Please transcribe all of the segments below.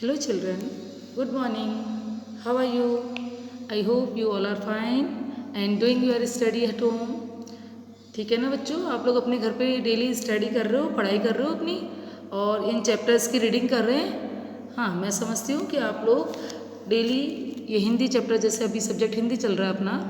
Hello children, good morning. How are you? I hope you all are fine and doing your study at home. ठीक है ना बच्चों, आप लोग अपने घर पे डेली स्टडी कर रहे हो, पढ़ाई कर रहे हो अपनी और इन चैप्टर्स की रीडिंग कर रहे हैं। हाँ, मैं समझती हूँ कि आप लोग डेली ये हिंदी चैप्टर, जैसे अभी सब्जेक्ट हिंदी चल रहा है अपना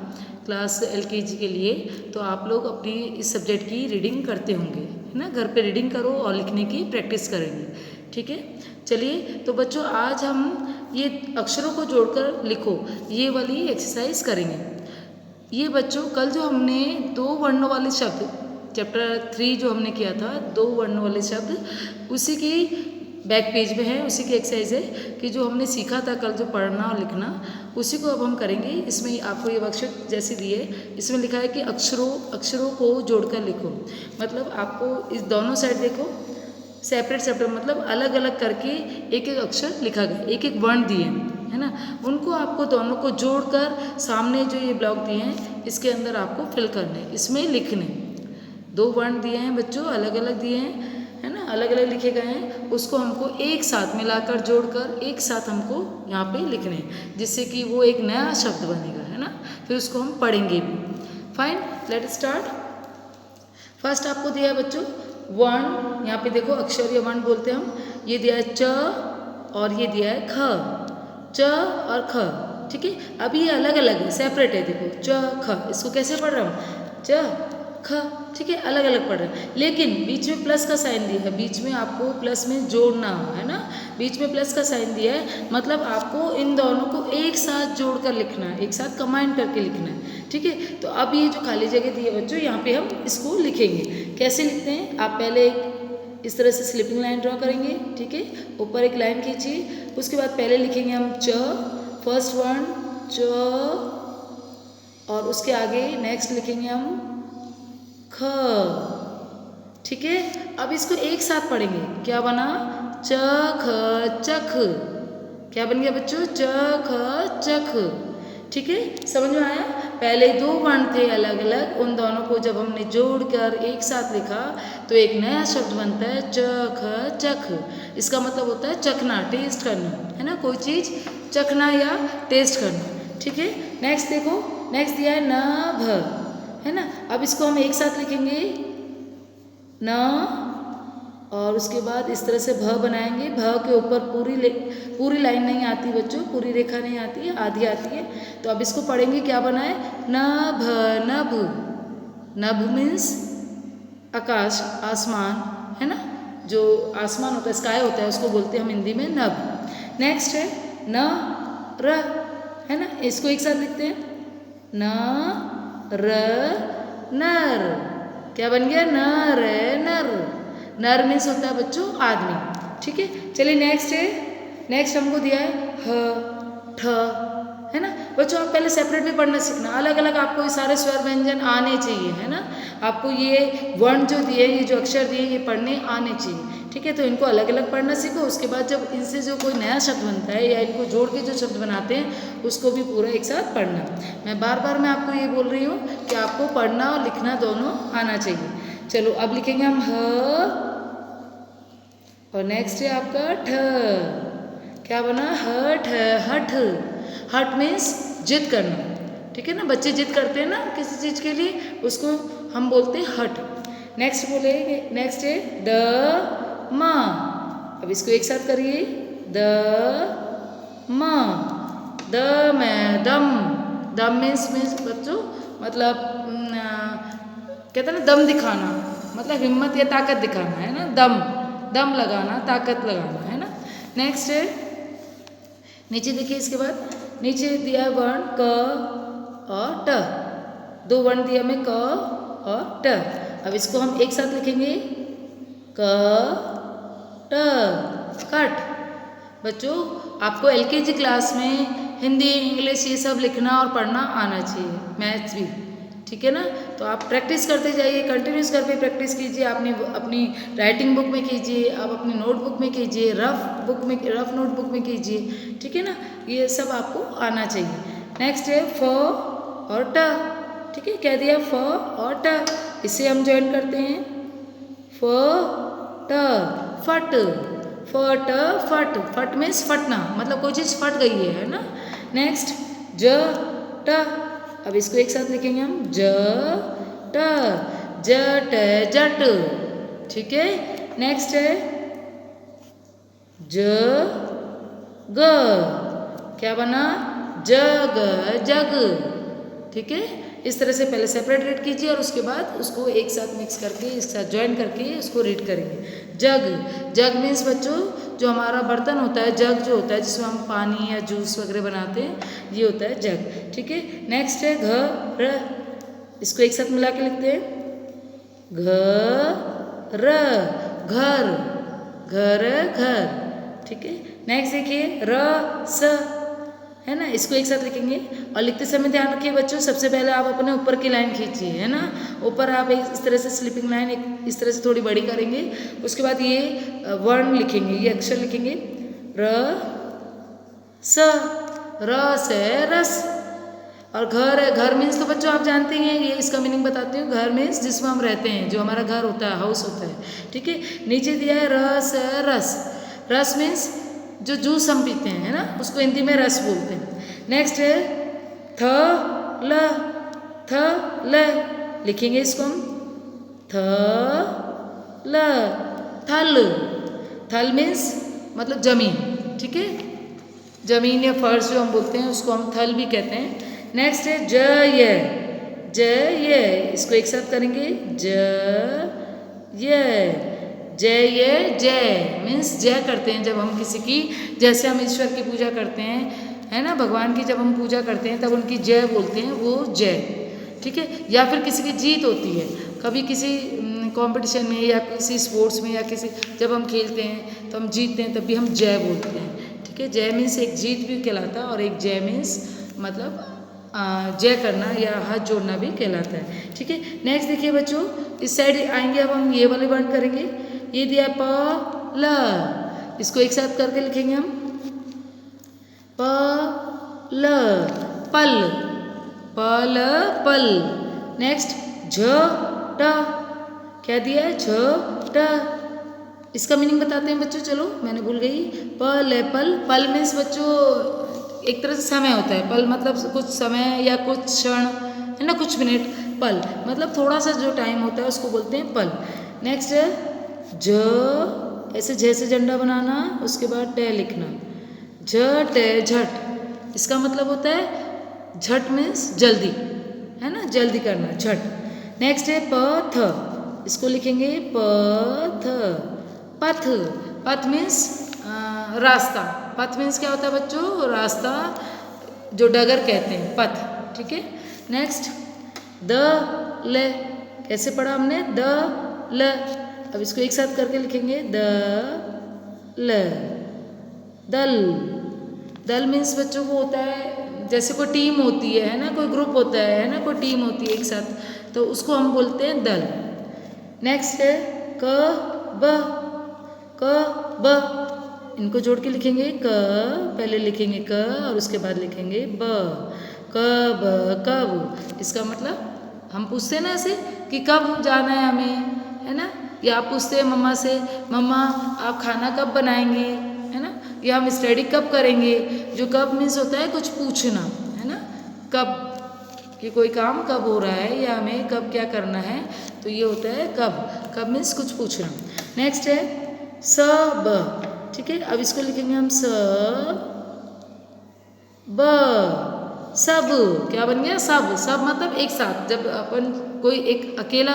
क्लास एलकेजी के लिए, तो आप लोग अपनी इस सब्जेक्ट की रीडिंग करते होंगे, है ना। घर पे रीडिंग करो और लिखने की प्रैक्टिस करेंगे, ठीक है। चलिए तो बच्चों, आज हम ये अक्षरों को जोड़कर लिखो ये वाली एक्सरसाइज करेंगे। ये बच्चों, कल जो हमने दो वर्णों वाले शब्द चैप्टर 3 जो हमने किया था, दो वर्णों वाले शब्द, उसी की बैक पेज में है, उसी की एक्सरसाइज है कि जो हमने सीखा था कल, जो पढ़ना और लिखना, उसी को अब हम करेंगे। इसमें आपको ये वर्कशीट जैसी दी है, इसमें लिखा है कि अक्षरों को जोड़कर लिखो। मतलब आपको इस दोनों साइड देखो, सेपरेट सेपरेट, मतलब अलग अलग करके एक एक अक्षर लिखा गया, एक एक वर्ण दिए है ना। उनको आपको दोनों को जोड़कर सामने जो ये ब्लॉक दिए हैं इसके अंदर आपको फिल करने, इसमें लिखने। दो वर्ण दिए हैं बच्चों, अलग अलग दिए हैं, है ना, अलग अलग लिखे गए हैं। उसको हमको एक साथ मिलाकर जोड़कर एक साथ हमको यहाँ पे लिखने हैं, जिससे कि वो एक नया शब्द बनेगा, है ना। फिर उसको हम पढ़ेंगे भी। Fine, let start. फर्स्ट आपको दिया है बच्चों वर्ण, यहाँ पे देखो अक्षर या वर्ण बोलते हैं हम। ये दिया है च और ये दिया है ख, च और ख, ठीक है। अभी ये अलग अलग है, सेपरेट है, देखो च ख, इसको कैसे पढ़ रहा हूँ, च ख, ठीक है, अलग अलग पढ़ रहे हैं। लेकिन बीच में प्लस का साइन दिया है, बीच में आपको प्लस में जोड़ना है ना, बीच में प्लस का साइन दिया है, मतलब आपको इन दोनों को एक साथ जोड़कर लिखना है, एक साथ कंबाइन करके लिखना है, ठीक है। तो अब ये जो खाली जगह दी है बच्चों, यहाँ पे हम इसको लिखेंगे। कैसे लिखते हैं, आप पहले एक इस तरह से स्लिपिंग लाइन ड्रॉ करेंगे, ठीक है। ऊपर एक लाइन खींचिए, उसके बाद पहले लिखेंगे हम च, फर्स्ट वर्ण च, और उसके आगे नेक्स्ट लिखेंगे हम ख, ठीक है। अब इसको एक साथ पढ़ेंगे, क्या बना, च ख चख, क्या बन गया बच्चों, च ख चख, ठीक है। समझ में आया। पहले दो वर्ण थे अलग अलग, उन दोनों को जब हमने जोड़कर एक साथ लिखा तो एक नया शब्द बनता है च ख चख। इसका मतलब होता है चखना, टेस्ट करना, है ना, कोई चीज़ चखना या टेस्ट करना, ठीक है। नेक्स्ट देखो, नेक्स्ट दिया है न, है ना। अब इसको हम एक साथ लिखेंगे न, और उसके बाद इस तरह से भ बनाएंगे। भ के ऊपर पूरी लाइन नहीं आती बच्चों, पूरी रेखा नहीं आती है, आधी आती है। तो अब इसको पढ़ेंगे, क्या बना है, नभ, नभ, नभ मीन्स आकाश, आसमान, है ना, जो आसमान होता है, स्काई होता है, उसको बोलते हैं हम हिंदी में नभ। नेक्स्ट है न र, है ना, इसको एक साथ लिखते हैं न र नर, क्या बन गया, नर नर, नर मीन्स होता है बच्चों आदमी, ठीक है। चलिए नेक्स्ट है, नेक्स्ट हमको दिया है ह ठ, है ना। बच्चों आप पहले सेपरेट भी पढ़ना सीखना, अलग अलग आपको ये सारे स्वर व्यंजन आने चाहिए, है ना। आपको ये वर्ण जो दिए, ये जो अक्षर दिए, ये पढ़ने आने चाहिए, ठीक है। तो इनको अलग अलग पढ़ना सीखो। उसके बाद जब इनसे जो कोई नया शब्द बनता है या इनको जोड़ के जो शब्द बनाते हैं, उसको भी पूरा एक साथ पढ़ना। मैं बार बार मैं आपको ये बोल रही हूँ कि आपको पढ़ना और लिखना दोनों आना चाहिए। चलो अब लिखेंगे हम ह, और नेक्स्ट है आपका ठ, क्या बना, हठ, हठ, हठ मीन्स जिद करना, ठीक है ना। बच्चे जिद करते हैं ना किसी चीज़ के लिए, उसको हम बोलते हैं हठ। नेक्स्ट बोलेंगे, नेक्स्ट है द म, अब इसको एक साथ करिए, द म, द में दम, दम मीन्स बच्चों मतलब कहते हैं ना दम दिखाना, मतलब हिम्मत या ताकत दिखाना, है ना, दम, दम लगाना, ताकत लगाना, है ना। नेक्स्ट है, नीचे देखिए, इसके बाद नीचे दिया है वर्ण क और ट, दो वर्ण दिया हमें क और ट। अब इसको हम एक साथ लिखेंगे क ट, कट। बच्चों आपको एलकेजी क्लास में हिंदी, इंग्लिश ये सब लिखना और पढ़ना आना चाहिए, मैथ्स भी, ठीक है ना। तो आप प्रैक्टिस करते जाइए, कंटिन्यूस करके प्रैक्टिस कीजिए, अपनी राइटिंग बुक में कीजिए, आप अपनी नोटबुक में कीजिए, रफ नोटबुक में कीजिए, ठीक है ना। ये सब आपको आना चाहिए। नेक्स्ट है फ और ट, ठीक है, कह दिया फ और ट, इसे हम ज्वाइन करते हैं फ ट, फट, फट फट, फट मीन्स फटना, मतलब कोई चीज़ फट गई है ना। नेक्स्ट ज ट, अब इसको एक साथ लिखेंगे हम ज ट, जट जट, ठीक है। नेक्स्ट है ज ग, क्या बना जग जग, ठीक है। इस तरह से पहले सेपरेट रीड कीजिए और उसके बाद उसको एक साथ मिक्स करके एक साथ ज्वाइन करके उसको रीड करेंगे। जग, जग मीन्स बच्चों जो हमारा बर्तन होता है, जग जो होता है जिसमें हम पानी या जूस वगैरह बनाते हैं, ये होता है जग, ठीक है। नेक्स्ट है घर, इसको एक साथ मिला के लिखते हैं घर, घर घर घर, ठीक है। नेक्स्ट देखिए रस, है ना, इसको एक साथ लिखेंगे और लिखते समय ध्यान रखिए बच्चों, सबसे पहले आप अपने ऊपर की लाइन खींचिए, है ना, ऊपर आप इस तरह से स्लीपिंग लाइन इस तरह से थोड़ी बड़ी करेंगे। उसके बाद ये वर्ण लिखेंगे, ये अक्षर लिखेंगे र स, रस है रस। और घर है, घर मीन्स तो बच्चों आप जानते हैं, ये इसका मीनिंग बताती हूँ। घर मीन्स जिसमें हम रहते हैं, जो हमारा घर होता है, हाउस होता है, ठीक है। नीचे दिया है रस है रस, रस मीन्स जो जूस हम पीते हैं, है ना, उसको हिंदी में रस बोलते हैं। नेक्स्ट है थ ल, थ ल लिखेंगे इसको हम थ ल, थल, थल मीन्स मतलब जमीन, ठीक है। जमीन या फर्श जो हम बोलते हैं उसको हम थल भी कहते हैं। नेक्स्ट है जय, जय, इसको एक साथ करेंगे जय, जय, जय मीन्स जय करते हैं जब हम किसी की, जैसे हम ईश्वर की पूजा करते हैं, है ना, भगवान की जब हम पूजा करते हैं तब उनकी जय बोलते हैं, वो जय, ठीक है। या फिर किसी की जीत होती है, कभी किसी कंपटीशन में या किसी स्पोर्ट्स में या किसी, जब हम खेलते हैं तो हम जीतते हैं तब भी हम जय बोलते हैं, ठीक है। जय मीन्स एक जीत भी कहलाता है और एक जय मीन्स मतलब जय करना या हाथ जोड़ना भी कहलाता है, ठीक है। नेक्स्ट देखिए बच्चों, इस साइड आएंगे, अब हम ये वाले वर्ड करेंगे। ये दिया प ल, इसको एक साथ करके लिखेंगे हम प ल, पल, पल पल। नेक्स्ट झ ट, क्या दिया है झ ट, इसका मीनिंग बताते हैं बच्चों, चलो मैंने भूल गई। पल है पल, पल मीन्स बच्चों एक तरह से समय होता है, पल मतलब कुछ समय या कुछ क्षण, है ना, कुछ मिनट। पल मतलब थोड़ा सा जो टाइम होता है उसको बोलते हैं पल। नेक्स्ट है ज, ऐसे जैसे झंडा बनाना, उसके बाद ट लिखना, झट है झट, इसका मतलब होता है झट मीन्स जल्दी, है ना, जल्दी करना, झट। नेक्स्ट है पथ, इसको लिखेंगे पथ, पथ, पथ मीन्स रास्ता, पथ मीन्स क्या होता है बच्चों, रास्ता, जो डगर कहते हैं, पथ, ठीक है। नेक्स्ट द ल, कैसे पढ़ा हमने द ल, अब इसको एक साथ करके लिखेंगे द ल, दल, दल मीन्स बच्चों को होता है जैसे कोई टीम होती है ना, कोई ग्रुप होता है ना, कोई टीम होती है एक साथ, तो उसको हम बोलते हैं दल। नेक्स्ट है क ब, क ब, इनको जोड़ के लिखेंगे क, पहले लिखेंगे क और उसके बाद लिखेंगे ब, कब, कब, इसका मतलब हम पूछते हैं ना ऐसे कि कब जाना है हमें, है ना, या आप पूछते हैं मम्मा से, मम्मा आप खाना कब बनाएंगे, है ना, या हम स्टडी कब करेंगे। जो कब मीन्स होता है कुछ पूछना, है ना, कब कि कोई काम कब हो रहा है या हमें कब क्या करना है, तो ये होता है कब, कब मीन्स कुछ पूछना। नेक्स्ट है सब, ठीक है, अब इसको लिखेंगे हम स ब, सब, क्या बन गया सब, सब मतलब एक साथ, जब अपन कोई एक अकेला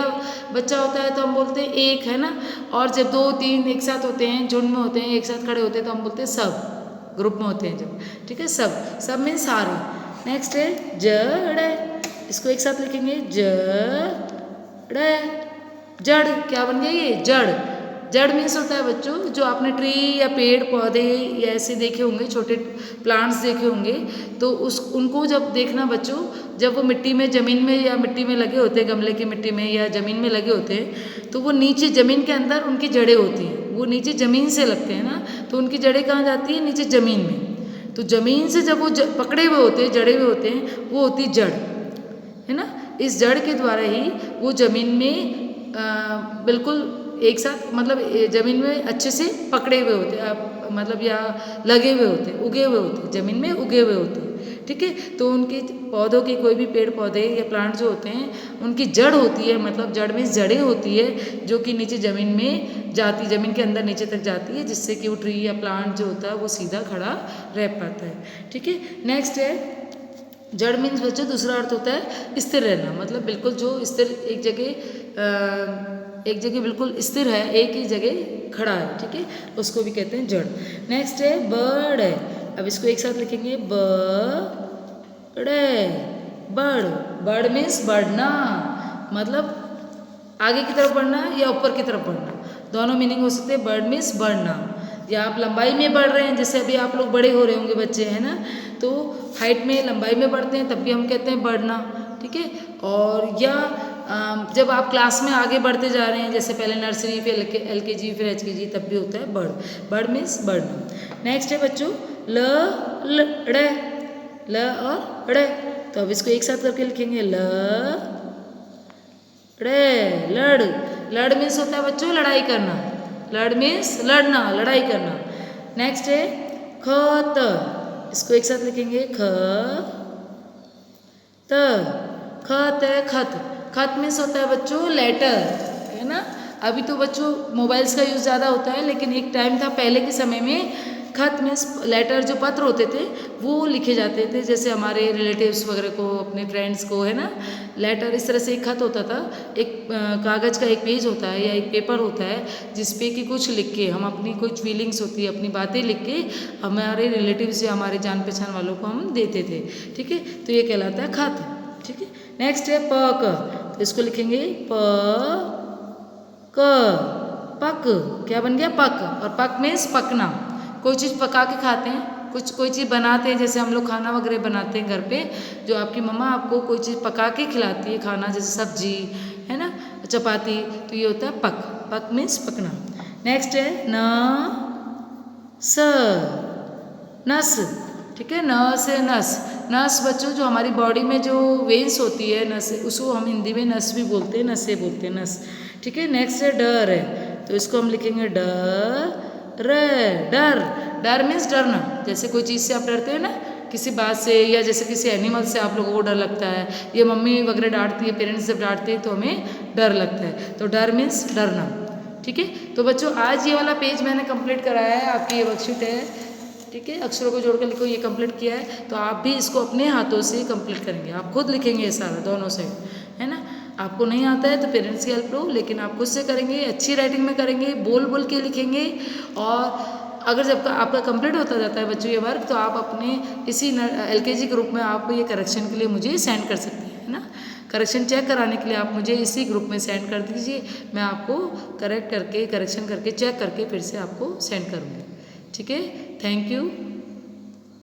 बच्चा होता है तो हम बोलते हैं एक, है ना, और जब दो तीन एक साथ होते हैं, झुंड में होते हैं, एक साथ खड़े होते हैं तो हम बोलते हैं सब, ग्रुप में होते हैं जब, ठीक है। सब, सब मीन सारे। नेक्स्ट है जड़, इसको एक साथ लिखेंगे जड़, जड़, क्या बन गया ये जड़, जड़ मीन्स होता है बच्चों जो आपने ट्री या पेड़ पौधे या ऐसे देखे होंगे, छोटे प्लांट्स देखे होंगे, तो उस उनको जब देखना बच्चों, जब वो मिट्टी में, ज़मीन में या मिट्टी में लगे होते हैं, गमले की मिट्टी में या ज़मीन में लगे होते हैं, तो वो नीचे ज़मीन के अंदर उनकी जड़ें होती हैं, वो नीचे ज़मीन से लगते हैं ना, तो उनकी जड़ें कहाँ जाती हैं, नीचे ज़मीन में। तो ज़मीन से जब वो पकड़े हुए होते हैं, जड़े हुए होते हैं, वो होती जड़, है ना। इस जड़ के द्वारा ही वो ज़मीन में बिल्कुल एक साथ मतलब ज़मीन में अच्छे से पकड़े हुए होते हैं, मतलब या लगे हुए होते हैं, उगे हुए होते हैं, ज़मीन में उगे हुए होते हैं। ठीक है, तो उनकी पौधों की कोई भी पेड़ पौधे या प्लांट जो होते हैं उनकी जड़ होती है, मतलब जड़ में जड़ें होती है जो कि नीचे ज़मीन में जाती, ज़मीन के अंदर नीचे तक जाती है, जिससे कि वो ट्री या प्लांट जो होता है वो सीधा खड़ा रह पाता है। ठीक है, नेक्स्ट है जड़ मीन्स बच्चों दूसरा अर्थ होता है स्थिर रहना, मतलब बिल्कुल जो स्थिर एक जगह बिल्कुल स्थिर है, एक ही जगह खड़ा है। ठीक है, उसको भी कहते हैं जड़। नेक्स्ट है बर्ड है, अब इसको एक साथ लिखेंगे बर्ड, बर्ड, बर्ड मीन्स बढ़ना, मतलब आगे की तरफ बढ़ना या ऊपर की तरफ बढ़ना, दोनों मीनिंग हो सकते हैं। बर्ड मीन्स बढ़ना, या आप लंबाई में बढ़ रहे हैं, जैसे अभी आप लोग बड़े हो रहे होंगे बच्चे, है ना, तो हाइट में लंबाई में बढ़ते हैं तब भी हम कहते हैं बढ़ना। ठीक है, और या जब आप क्लास में आगे बढ़ते जा रहे हैं, जैसे पहले नर्सरी फिर LKG फिर HKG, तब भी होता है बर्ड, बर्ड मीन्स बढ़ना। नेक्स्ट है बच्चों ल और ड़, तो अब इसको एक साथ करके लिखेंगे लड़ मीन्स होता है बच्चों लड़ाई करना, लड़ मीन्स लड़ना, लड़ाई करना। नेक्स्ट है खत, इसको एक साथ लिखेंगे खत है खत, खत मीन्स होता है बच्चों लेटर, है ना। अभी तो बच्चों मोबाइल्स का यूज़ ज़्यादा होता है, लेकिन एक टाइम था पहले के समय में खत मीन्स लेटर, जो पत्र होते थे वो लिखे जाते थे, जैसे हमारे रिलेटिव्स वगैरह को, अपने फ्रेंड्स को, है ना, लेटर। इस तरह से एक खत होता था, एक कागज़ का एक पेज होता है या एक पेपर होता है जिसपे कि कुछ लिख के हम अपनी कुछ फीलिंग्स होती है, अपनी बातें लिख के हमारे रिलेटिव्स या हमारे जान पहचान वालों को हम देते थे। ठीक है, तो ये कहलाता है खत। ठीक है, नेक्स्ट है पक, तो इसको लिखेंगे पक, क्या बन गया पक, और पक मीन्स पकना, कोई चीज़ पका के खाते हैं, कोई चीज़ बनाते हैं, जैसे हम लोग खाना वगैरह बनाते हैं घर पे, जो आपकी मम्मा आपको कोई चीज़ पका के खिलाती है खाना, जैसे सब्जी, है ना, चपाती, तो ये होता है पक, पक मीन्स पकना। नेक्स्ट है नस, ठीक है, न से नस, नस बच्चों जो हमारी बॉडी में जो वेन्स होती है, नस, उसको हम हिंदी में नस भी बोलते हैं, नसें बोलते हैं, नस। ठीक है, नेक्स्ट है डर है, तो इसको हम लिखेंगे डर मीन्स डरना, जैसे कोई चीज़ से आप डरते हैं ना, किसी बात से, या जैसे किसी एनिमल से आप लोगों को डर लगता है, ये मम्मी वगैरह डांटती है, पेरेंट्स जब डांटते हैं तो हमें डर लगता है, तो डर मीन्स डरना। ठीक है, तो बच्चों आज ये वाला पेज मैंने कंप्लीट कराया है, आपकी ये वर्कशीट है। ठीक है, अक्षरों को जोड़कर लिखो, ये कंप्लीट किया है, तो आप भी इसको अपने हाथों से कंप्लीट करेंगे, आप खुद लिखेंगे ये सारा, दोनों साइड, है ना। आपको नहीं आता है तो पेरेंट्स की हेल्प लो, लेकिन आप खुद से करेंगे, अच्छी राइटिंग में करेंगे, बोल बोल के लिखेंगे। और अगर जब आपका कंप्लीट होता जाता है बच्चों ये वर्क, तो आप अपने इसी LKG ग्रुप में आप ये करेक्शन के लिए मुझे सेंड कर सकते हैं, है ना। करेक्शन चेक कराने के लिए आप मुझे इसी ग्रुप में सेंड कर दीजिए, मैं आपको करेक्शन करके चेक करके फिर से आपको सेंड करूँगी। ठीक है, थैंक यू।